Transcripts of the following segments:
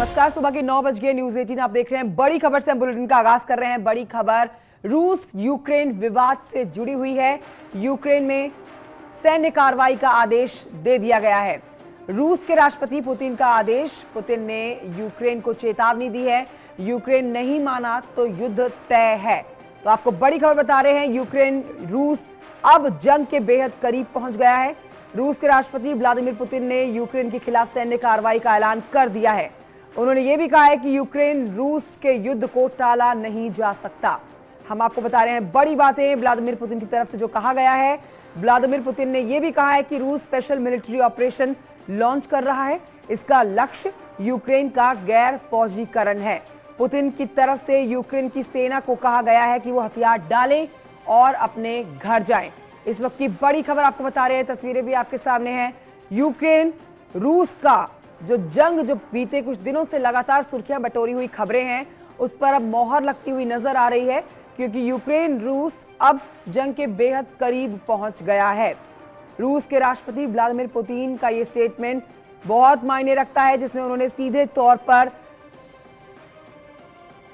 नमस्कार, सुबह के 9 बज गए। न्यूज 18 आप देख रहे हैं। बड़ी खबर से हम बुलेटिन का आगाज कर रहे हैं। बड़ी खबर रूस यूक्रेन विवाद से जुड़ी हुई है। यूक्रेन में सैन्य कार्रवाई का आदेश दे दिया गया है। रूस के राष्ट्रपति पुतिन का आदेश। पुतिन ने यूक्रेन को चेतावनी दी है, यूक्रेन नहीं माना तो युद्ध तय है। तो आपको बड़ी खबर बता रहे हैं, यूक्रेन रूस अब जंग के बेहद करीब पहुंच गया है। रूस के राष्ट्रपति व्लादिमीर पुतिन ने यूक्रेन के खिलाफ सैन्य कार्रवाई का ऐलान कर दिया है। उन्होंने ये भी कहा है कि यूक्रेन रूस के युद्ध को टाला नहीं जा सकता। हम आपको बता रहे हैं बड़ी बातें व्लादिमीर पुतिन की तरफ से जो कहा गया है। व्लादिमीर पुतिन ने यह भी कहा है कि रूस स्पेशल मिलिट्री ऑपरेशन लॉन्च कर रहा है। इसका लक्ष्य यूक्रेन का गैर फौजीकरण है। पुतिन की तरफ से यूक्रेन की सेना को कहा गया है कि वो हथियार डालें और अपने घर जाएं। इस वक्त की बड़ी खबर आपको बता रहे हैं, तस्वीरें भी आपके सामने हैं। यूक्रेन रूस का जो जंग जो बीते कुछ दिनों से लगातार सुर्खियां बटोरी हुई खबरें हैं, उस पर अब मोहर लगती हुई नजर आ रही है, क्योंकि यूक्रेन रूस अब जंग के बेहद करीब पहुंच गया है। रूस के राष्ट्रपति व्लादिमीर पुतिन का यह स्टेटमेंट बहुत मायने रखता है, जिसमें उन्होंने सीधे तौर पर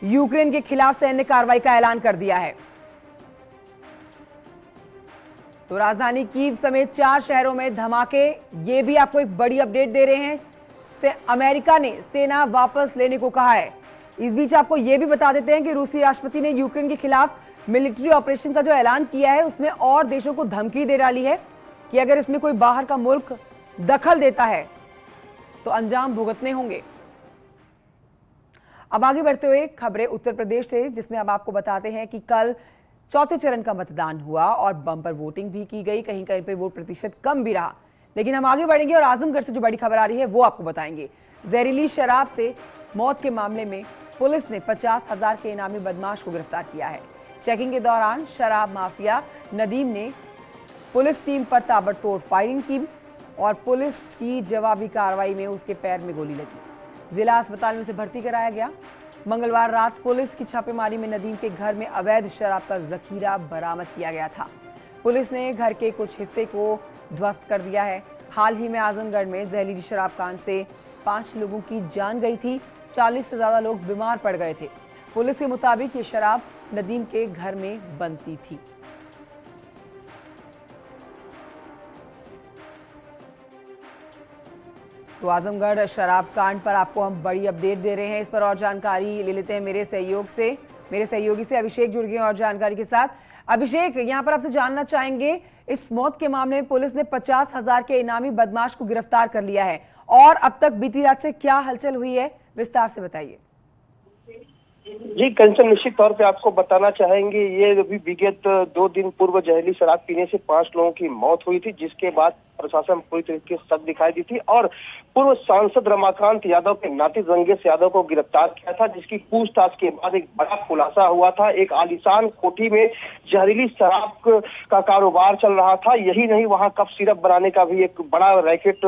यूक्रेन के खिलाफ सैन्य कार्रवाई का ऐलान कर दिया है। तो राजधानी कीव समेत 4 शहरों में धमाके। ये भी आपको एक बड़ी अपडेट दे रहे हैं। अमेरिका ने सेना वापस लेने को कहा है। इस बीच आपको यह भी बता देते हैं कि रूसी राष्ट्रपति ने यूक्रेन के खिलाफ मिलिट्री ऑपरेशन का जो ऐलान किया है, उसमें और देशों को धमकी दे डाली है कि अगर इसमें कोई बाहर का मुल्क दखल देता है तो अंजाम भुगतने होंगे। अब आगे बढ़ते हुए खबरें उत्तर प्रदेश से, जिसमें अब आपको बताते हैं कि कल चौथे चरण का मतदान हुआ और बम्पर वोटिंग भी की गई। कहीं कहीं पे वोट प्रतिशत कम भी रहा, लेकिन हम आगे बढ़ेंगे और आजमगढ़ से जो बड़ी खबर आ रही है वो आपको बताएंगे। जहरीली शराब से मौत के मामले में पुलिस ने 50,000 के इनामी बदमाश को गिरफ्तार किया है। चेकिंग के दौरान शराब माफिया नदीम ने पुलिस टीम पर ताबड़तोड़ फायरिंग की और पुलिस की जवाबी कार्रवाई में उसके पैर में गोली लगी। जिला अस्पताल में उसे भर्ती कराया गया। मंगलवार रात पुलिस की छापेमारी में नदीम के घर में अवैध शराब का जखीरा बरामद किया गया था। पुलिस ने घर के कुछ हिस्से को ध्वस्त कर दिया है। हाल ही में आजमगढ़ में जहरीली शराब कांड से 5 लोगों की जान गई थी। 40 से ज्यादा लोग बीमार पड़ गए थे। पुलिस के मुताबिक ये शराब नदीम के घर में बनती थी। तो आजमगढ़ शराब कांड पर आपको हम बड़ी अपडेट दे रहे हैं। इस पर और जानकारी ले लेते हैं मेरे सहयोगी से अभिषेक जुड़ गए और जानकारी के साथ। अभिषेक, यहां पर आपसे जानना चाहेंगे, इस मौत के मामले में पुलिस ने 50,000 के इनामी बदमाश को गिरफ्तार कर लिया है और अब तक बीती रात से क्या हलचल हुई है, विस्तार से बताइए। जी कंचन, निश्चित तौर पे आपको बताना चाहेंगे, ये अभी विगत 2 दिन पूर्व जहरीली शराब पीने से 5 लोगों की मौत हुई थी, जिसके बाद प्रशासन पूरी तरीके से सख्त दिखाई दी थी और पूर्व सांसद रमाकांत यादव के नाती रंगेश यादव को गिरफ्तार किया था, जिसकी पूछताछ के बाद एक बड़ा खुलासा हुआ था। एक आलीशान कोठी में जहरीली शराब का कारोबार चल रहा था। यही नहीं, वहां कफ सिरप बनाने का भी एक बड़ा रैकेट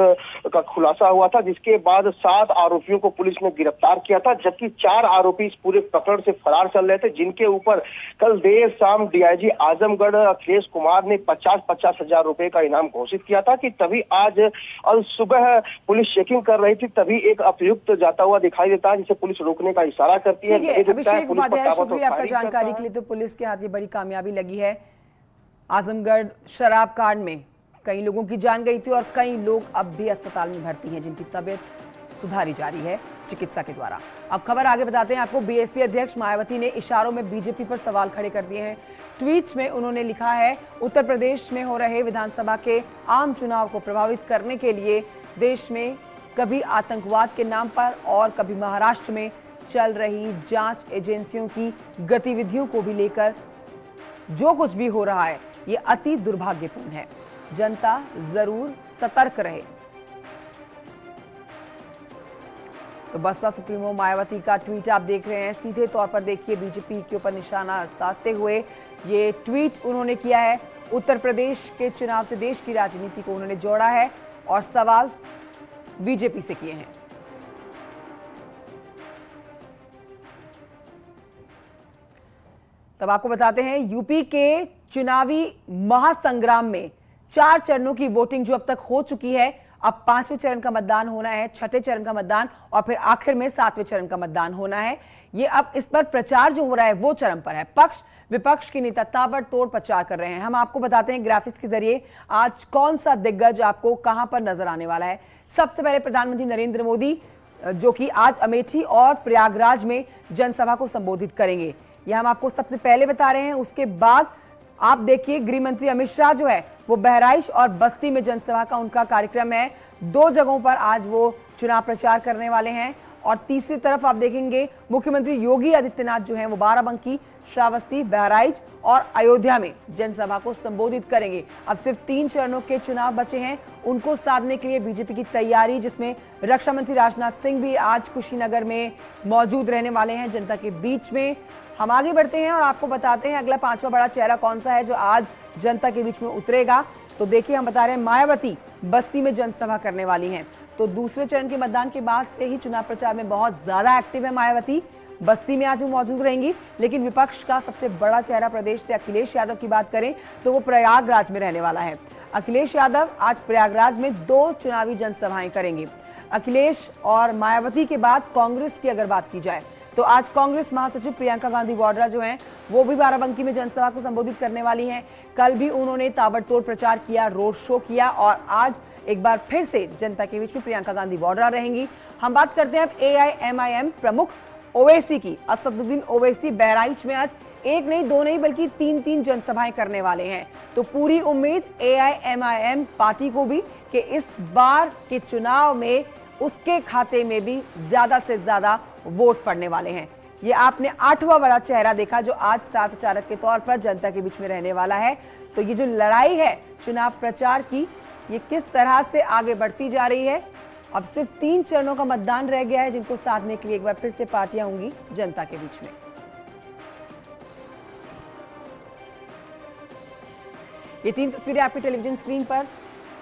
का खुलासा हुआ था, जिसके बाद 7 आरोपियों को पुलिस ने गिरफ्तार किया था, जबकि 4 आरोपी इस पूरे प्रकरण से फरार चल रहे थे, जिनके ऊपर कल देर शाम डीआईजी आजमगढ़ अखिलेश कुमार ने 50-50 हजार रुपए का इनाम घोषित किया था। कि तभी आज और सुबह पुलिस चेकिंग कर रही थी, तभी एक अभियुक्त जाता हुआ दिखाई देता है, जिसे पुलिस रोकने का इशारा करती है। अभिषेक उपाध्याय, शुक्रिया आपका जानकारी के लिए। तो पुलिस के हाथ ये बड़ी कामयाबी लगी है। आजमगढ़ शराब कांड में कई लोगों की जान गई थी और कई लोग अब भी अस्पताल में भर्ती हैं, जिनकी तबीयत सुधारी जा रही है चिकित्सा के द्वारा। अब खबर आगे बताते हैं आपको। बीएसपी अध्यक्ष मायावती ने इशारों में बीजेपी पर सवाल खड़े कर दिए हैं। ट्वीट में उन्होंने लिखा है, उत्तर प्रदेश में हो रहे विधानसभा के आम चुनाव को प्रभावित करने के लिए देश में कभी आतंकवाद के नाम पर और कभी महाराष्ट्र में चल रही जांच एजेंसियों की गतिविधियों को भी लेकर जो कुछ भी हो रहा है, ये अति दुर्भाग्यपूर्ण है। जनता जरूर सतर्क रहे। तो बसपा सुप्रीमो मायावती का ट्वीट आप देख रहे हैं। सीधे तौर पर देखिए, बीजेपी के ऊपर निशाना साधते हुए ये ट्वीट उन्होंने किया है। उत्तर प्रदेश के चुनाव से देश की राजनीति को उन्होंने जोड़ा है और सवाल बीजेपी से किए हैं। तब आपको बताते हैं, यूपी के चुनावी महासंग्राम में 4 चरणों की वोटिंग जो अब तक हो चुकी है, अब 5वें चरण का मतदान होना है, 6ठे चरण का मतदान और फिर आखिर में 7वें चरण का मतदान होना है। ये अब इस पर प्रचार जो हो रहा है वो चरम पर है। पक्ष विपक्ष के नेता ताबड़तोड़ प्रचार कर रहे हैं। हम आपको बताते हैं ग्राफिक्स के जरिए आज कौन सा दिग्गज आपको कहां पर नजर आने वाला है। सबसे पहले प्रधानमंत्री नरेंद्र मोदी जो कि आज अमेठी और प्रयागराज में जनसभा को संबोधित करेंगे, यह हम आपको सबसे पहले बता रहे हैं। उसके बाद आप देखिए गृह मंत्री अमित शाह जो है वो बहराइच और बस्ती में जनसभा का उनका कार्यक्रम है। 2 जगहों पर आज वो चुनाव प्रचार करने वाले हैं। और तीसरी तरफ आप देखेंगे मुख्यमंत्री योगी आदित्यनाथ जो हैं वो बाराबंकी, श्रावस्ती, बहराइच और अयोध्या में जनसभा को संबोधित करेंगे। अब सिर्फ 3 चरणों के चुनाव बचे हैं, उनको साधने के लिए बीजेपी की तैयारी, जिसमें रक्षा मंत्री राजनाथ सिंह भी आज कुशीनगर में मौजूद रहने वाले हैं जनता के बीच में। हम आगे बढ़ते हैं और आपको बताते हैं अगला 5वां बड़ा चेहरा कौन सा है जो आज जनता के बीच में उतरेगा। तो देखिए हम बता रहे हैं मायावती बस्ती में जनसभा करने वाली हैं। तो दूसरे चरण के मतदान के बाद से ही चुनाव प्रचार में बहुत ज्यादा एक्टिव है मायावती। बस्ती में आज वो मौजूद रहेंगी। लेकिन विपक्ष का सबसे बड़ा चेहरा प्रदेश से अखिलेश यादव की बात करें तो वो प्रयागराज में रहने वाला है। अखिलेश यादव आज प्रयागराज में 2 चुनावी जनसभाएं करेंगे। अखिलेश और मायावती के बाद कांग्रेस की अगर बात की जाए तो आज कांग्रेस महासचिव प्रियंका गांधी वाड्रा जो हैं वो भी बाराबंकी में जनसभा को संबोधित करने वाली हैं। कल भी उन्होंने ताबड़तोड़ प्रचार किया, रोड शो किया और आज एक बार फिर से जनता के बीच में प्रियंका गांधी वाड्रा रहेंगी। हम बात करते हैं अब AIMIM प्रमुख ओवैसी की। असदुद्दीन ओवैसी बहराइच में आज 1 नहीं 2 नहीं बल्कि 3 जनसभाएं करने वाले हैं। तो पूरी उम्मीद AIMIM पार्टी को भी कि इस बार के चुनाव में उसके खाते में भी ज्यादा से ज्यादा वोट पड़ने वाले हैं। ये आपने 8वां बड़ा चेहरा देखा जो आज स्टार प्रचारक के तौर पर जनता के बीच में रहने वाला है। तो ये जो लड़ाई है चुनाव प्रचार की, ये किस तरह से आगे बढ़ती जा रही है। अब सिर्फ 3 चरणों का मतदान रह गया है जिनको साधने के लिए एक बार फिर से पार्टियां होंगी जनता के बीच में। ये 3 तस्वीरें आपकी टेलीविजन स्क्रीन पर।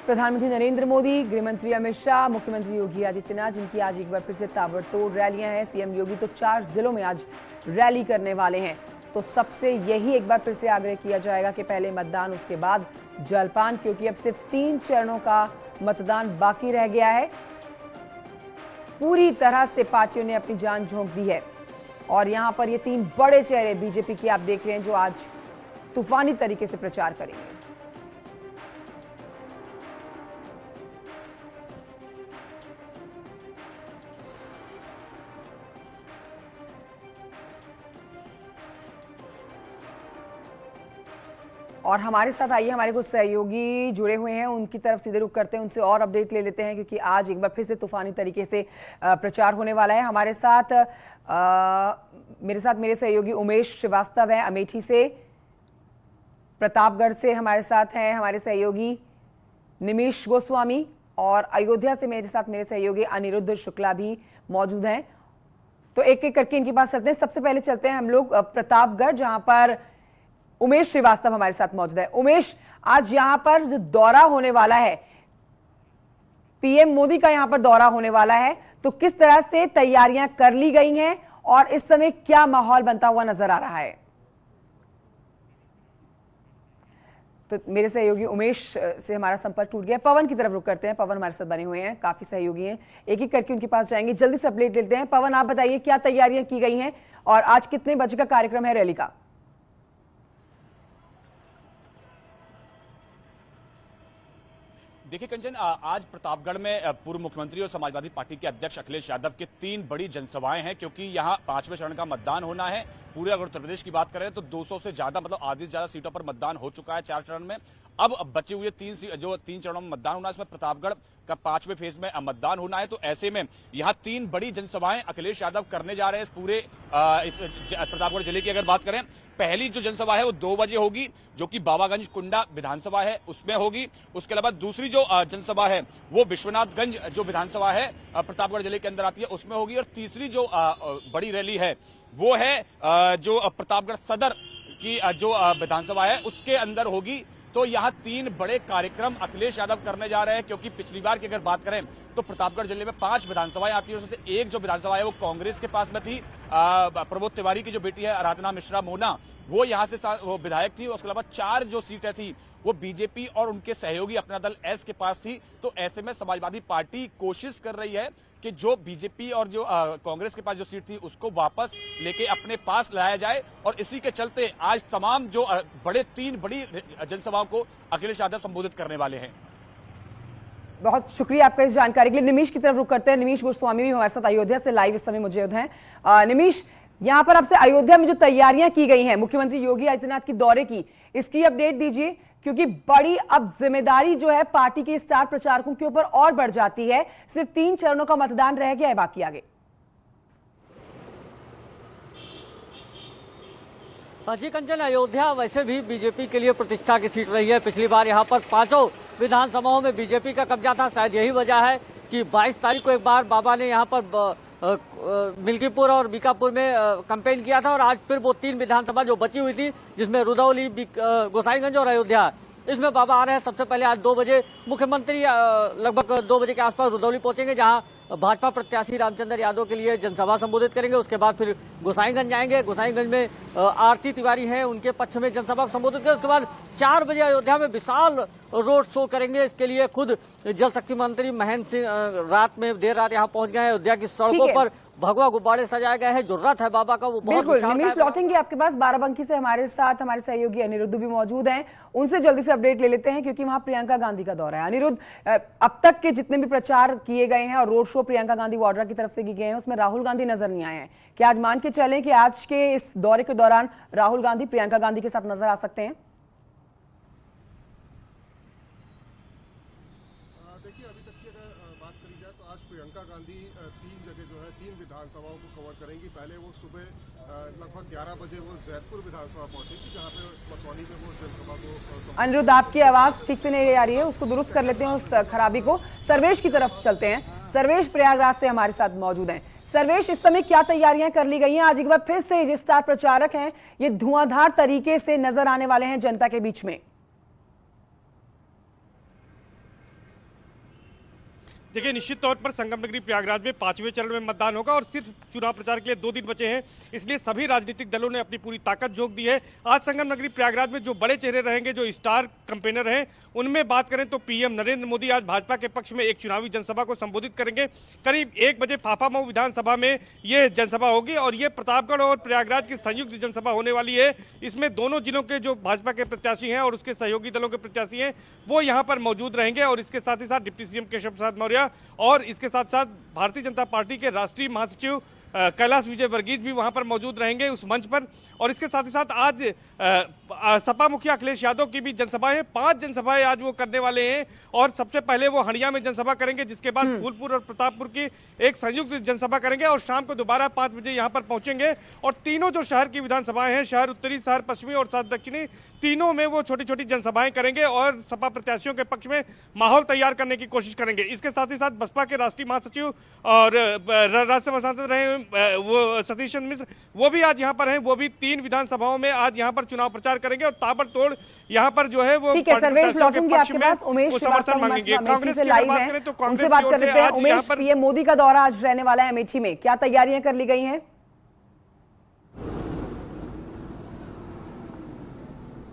प्रधानमंत्री नरेंद्र मोदी, गृहमंत्री अमित शाह, मुख्यमंत्री योगी आदित्यनाथ जिनकी आज एक बार फिर से ताबड़तोड़ रैलियां हैं। सीएम योगी तो 4 जिलों में आज रैली करने वाले हैं। तो सबसे यही एक बार फिर से आग्रह किया जाएगा कि पहले मतदान उसके बाद जलपान, क्योंकि अब सिर्फ 3 चरणों का मतदान बाकी रह गया है। पूरी तरह से पार्टियों ने अपनी जान झोंक दी है और यहां पर ये 3 बड़े चेहरे बीजेपी की आप देख रहे हैं जो आज तूफानी तरीके से प्रचार करेंगे। और हमारे साथ आइए, हमारे कुछ सहयोगी जुड़े हुए हैं, उनकी तरफ सीधे रुख करते हैं, उनसे और अपडेट ले लेते हैं क्योंकि आज एक बार फिर से तूफानी तरीके से प्रचार होने वाला है। हमारे साथ मेरे सहयोगी उमेश श्रीवास्तव हैं अमेठी से, प्रतापगढ़ से हमारे साथ हैं हमारे सहयोगी निमिष गोस्वामी और अयोध्या से मेरे सहयोगी अनिरुद्ध शुक्ला भी मौजूद हैं। तो एक एक करके इनके पास चलते हैं। सबसे पहले चलते हैं हम लोग प्रतापगढ़, जहां पर उमेश श्रीवास्तव हमारे साथ मौजूद है। उमेश, आज यहां पर जो दौरा होने वाला है, पीएम मोदी का यहां पर दौरा होने वाला है, तो किस तरह से तैयारियां कर ली गई हैं और इस समय क्या माहौल बनता हुआ नजर आ रहा है? तो मेरे सहयोगी उमेश से हमारा संपर्क टूट गया। पवन की तरफ रुक करते हैं। पवन हमारे साथ बने हुए हैं, काफी सहयोगी हैं, एक एक करके उनके पास जाएंगे, जल्दी से अपडेट लेते हैं। पवन, आप बताइए क्या तैयारियां की गई हैं और आज कितने बजे का कार्यक्रम है रैली का? देखिए कंचन, आज प्रतापगढ़ में पूर्व मुख्यमंत्री और समाजवादी पार्टी के अध्यक्ष अखिलेश यादव की 3 बड़ी जनसभाएं हैं, क्योंकि यहां 5वें चरण का मतदान होना है। पूरे अगर उत्तर प्रदेश की बात करें तो 200 से ज्यादा, मतलब आधी से ज्यादा सीटों पर मतदान हो चुका है 4 चरण में। अब बचे हुए 3 चरणों में मतदान होना है, इसमें प्रतापगढ़ का 5वें फेज में मतदान होना है। तो ऐसे में यहाँ 3 बड़ी जनसभाएं अखिलेश यादव करने जा रहे हैं इस पूरे इस प्रतापगढ़ जिले की अगर बात करें। पहली जो जनसभा है वो 2 बजे होगी, जो कि बाबागंज कुंडा विधानसभा है उसमें होगी। उसके अलावा दूसरी जो जनसभा है वो विश्वनाथगंज जो विधानसभा है प्रतापगढ़ जिले के अंदर आती है उसमें होगी। और तीसरी जो बड़ी रैली है वो है जो प्रतापगढ़ सदर की जो विधानसभा है उसके अंदर होगी। तो यहाँ 3 बड़े कार्यक्रम अखिलेश यादव करने जा रहे हैं, क्योंकि पिछली बार की अगर बात करें तो प्रतापगढ़ जिले में 5 विधानसभाएं आती है, उसमें एक जो विधानसभा है वो कांग्रेस के पास में थी। प्रमोद तिवारी की जो बेटी है आराधना मिश्रा मोना, वो यहाँ से वो विधायक थी। उसके अलावा 4 जो सीटें थी वो बीजेपी और उनके सहयोगी अपना दल एस के पास थी। तो ऐसे में समाजवादी पार्टी कोशिश कर रही है कि जो बीजेपी और जो कांग्रेस के पास जो सीट थी उसको वापस लेके अपने पास लाया जाए, और इसी के चलते आज तमाम जो 3 बड़ी जनसभाओं को अखिलेश यादव संबोधित करने वाले हैं। बहुत शुक्रिया आपका इस जानकारी के लिए। निमीश की तरफ रुक करते हैं। निमीश गोस्वामी भी हमारे साथ अयोध्या से लाइव इस समय मौजूद हैं। निमीश, यहाँ पर आपसे अयोध्या में जो तैयारियां की गई हैं मुख्यमंत्री योगी आदित्यनाथ की दौरे की, इसकी अपडेट दीजिए, क्योंकि बड़ी अब जिम्मेदारी जो है पार्टी के स्टार प्रचारकों के ऊपर और बढ़ जाती है। सिर्फ 3 चरणों का मतदान रह गया है बाकी आगे। जी कंचन, अयोध्या वैसे भी बीजेपी के लिए प्रतिष्ठा की सीट रही है। पिछली बार यहाँ पर 5 विधानसभाओं में बीजेपी का कब्जा था। शायद यही वजह है कि 22 तारीख को एक बार बाबा ने यहाँ पर मिल्कीपुर और बीकापुर में कैंपेन किया था, और आज फिर वो 3 विधानसभा जो बची हुई थी, जिसमें रुदौली, गोसाईगंज और अयोध्या, इसमें बाबा आ रहे हैं। सबसे पहले आज 2 बजे मुख्यमंत्री लगभग 2 बजे के आसपास रुदौली पहुंचेंगे, जहां भाजपा प्रत्याशी रामचंद्र यादव के लिए जनसभा संबोधित करेंगे। उसके बाद फिर गोसाईगंज जाएंगे। गोसाईगंज में आरती तिवारी हैं, उनके पक्ष में जनसभा को संबोधित करेंगे। उसके बाद 4 बजे अयोध्या में विशाल रोड शो करेंगे। इसके लिए खुद जल शक्ति मंत्री महेंद्र सिंह देर रात यहाँ पहुंच गए हैं। अयोध्या की सड़कों पर भगवा गुब्बारे सजाए गए हैं। जो रथ है बाबा का वो बहुत बिल्कुल। निमीश, लौटेंगे आपके पास। बाराबंकी से हमारे साथ हमारे सहयोगी अनिरुद्ध भी मौजूद हैं, उनसे जल्दी से अपडेट ले लेते हैं, क्योंकि वहां प्रियंका गांधी का दौरा है। अनिरुद्ध, अब तक के जितने भी प्रचार किए गए हैं और रोड शो प्रियंका गांधी वाड्रा की तरफ से किए गए हैं, उसमें राहुल गांधी नजर नहीं आए हैं। क्या आज मान के चलें कि आज के इस दौरे के दौरान राहुल गांधी प्रियंका गांधी के साथ नजर आ सकते हैं? देखिए, अभी तक की अगर बात करी जाए तो आज प्रियंका गांधी 3 जगह जो है 3 विधानसभाओं को कवर करेंगी। पहले वो सुबह लगभग 11 बजे वो जैतपुर विधानसभा पहुंचेगी, जहां पे मसौनी में वो जनसभा को। अनिरुद्ध, आपकी आवाज ठीक से नहीं आ रही है, उसको दुरुस्त कर लेते हैं उस खराबी को। सर्वेश की तरफ चलते हैं। सर्वेश प्रयागराज से हमारे साथ मौजूद हैं। सर्वेश, इस समय क्या तैयारियां कर ली गई हैं? आज एक बार फिर से जो स्टार प्रचारक हैं ये धुआंधार तरीके से नजर आने वाले हैं जनता के बीच में। देखिए, निश्चित तौर पर संगम नगरी प्रयागराज में 5वें चरण में मतदान होगा और सिर्फ चुनाव प्रचार के लिए 2 दिन बचे हैं, इसलिए सभी राजनीतिक दलों ने अपनी पूरी ताकत झोंक दी है। आज संगम नगरी प्रयागराज में जो बड़े चेहरे रहेंगे, जो स्टार कैंपेनर हैं, उनमें बात करें तो पीएम नरेंद्र मोदी आज भाजपा के पक्ष में एक चुनावी जनसभा को संबोधित करेंगे। करीब 1 बजे फाफामऊ विधानसभा में ये जनसभा होगी, और ये प्रतापगढ़ और प्रयागराज की संयुक्त जनसभा होने वाली है। इसमें दोनों जिलों के जो भाजपा के प्रत्याशी हैं और उसके सहयोगी दलों के प्रत्याशी हैं वो यहाँ पर मौजूद रहेंगे, और इसके साथ ही साथ डिप्टी सीएम केशव प्रसाद मौर्य और इसके साथ साथ भारतीय जनता पार्टी के राष्ट्रीय महासचिव कैलाश विजय वर्गीस भी वहां पर मौजूद रहेंगे उस मंच पर। और इसके साथ ही साथ आज सपा मुखिया अखिलेश यादव की भी जनसभाएं हैं। 5 जनसभाएं आज वो करने वाले हैं, और सबसे पहले वो हंडिया में जनसभा करेंगे, जिसके बाद फूलपुर और प्रतापपुर की एक संयुक्त जनसभा करेंगे, और शाम को दोबारा 5 बजे यहाँ पर पहुंचेंगे। और तीनों जो शहर की विधानसभाएं हैं, शहर उत्तरी, शहर पश्चिमी और शहर दक्षिणी, तीनों में वो छोटी छोटी जनसभाएं करेंगे और सपा प्रत्याशियों के पक्ष में माहौल तैयार करने की कोशिश करेंगे। इसके साथ ही साथ बसपा के राष्ट्रीय महासचिव और राज्यसभा सांसद रहे वो सतीश चंद्र मिश्र, वो भी आज यहाँ पर हैं। वो भी 3 विधानसभाओं में आज यहाँ पर चुनाव प्रचार करेंगे, और ताबड़तोड़ यहाँ पर जो है वो ठीक है। सर्वेश, लौटूंगी आपके पास। उमेश समर्थन मांगेंगे। कांग्रेस की लाइव बात है, करें तो उनसे बात कर लेते हैं। उमेश, पीएम मोदी का दौरा आज रहने वाला है अमेठी में, क्या तैयारियां कर ली गई हैं?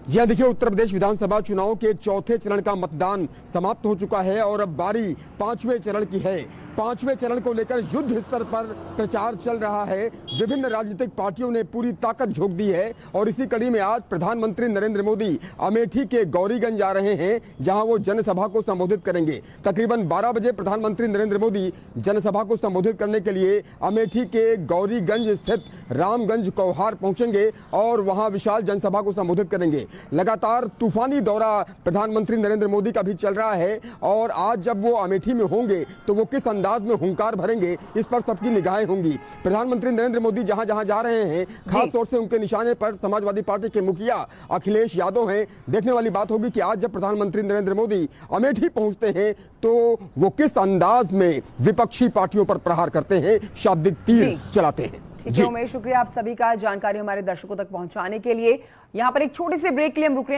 जी हाँ, देखिए, उत्तर प्रदेश विधानसभा चुनाव के 4थे चरण का मतदान समाप्त हो चुका है, और अब बारी 5वें चरण की है। 5वें चरण को लेकर युद्ध स्तर पर प्रचार चल रहा है। विभिन्न राजनीतिक पार्टियों ने पूरी ताकत झोंक दी है, और इसी कड़ी में आज प्रधानमंत्री नरेंद्र मोदी अमेठी के गौरीगंज जा रहे हैं, जहां वो जनसभा को संबोधित करेंगे। तकरीबन 12 बजे प्रधानमंत्री नरेंद्र मोदी जनसभा को संबोधित करने के लिए अमेठी के गौरीगंज स्थित रामगंज कौहार पहुंचेंगे, और वहां विशाल जनसभा को संबोधित करेंगे। लगातार तूफानी दौरा प्रधानमंत्री नरेंद्र मोदी का भी चल रहा है, और आज जब वो अमेठी में होंगे तो वो किस अंदाज में हुंकार भरेंगे, इस पर सबकी निगाहें होंगी। प्रधानमंत्री नरेंद्र मोदी जहां जहां जा रहे हैं, खास तौर से उनके निशाने पर समाजवादी पार्टी के मुखिया अखिलेश यादव हैं। देखने वाली बात होगी कि आज जब प्रधानमंत्री नरेंद्र मोदी अमेठी पहुंचते हैं तो वो किस अंदाज में विपक्षी पार्टियों पर प्रहार करते हैं, शाब्दिक तीर चलाते हैं। ठीक है उमेश, शुक्रिया आप सभी का जानकारी हमारे दर्शकों तक पहुंचाने के लिए। यहाँ पर एक छोटी सी ब्रेक के लिए हम रुक रहे हैं।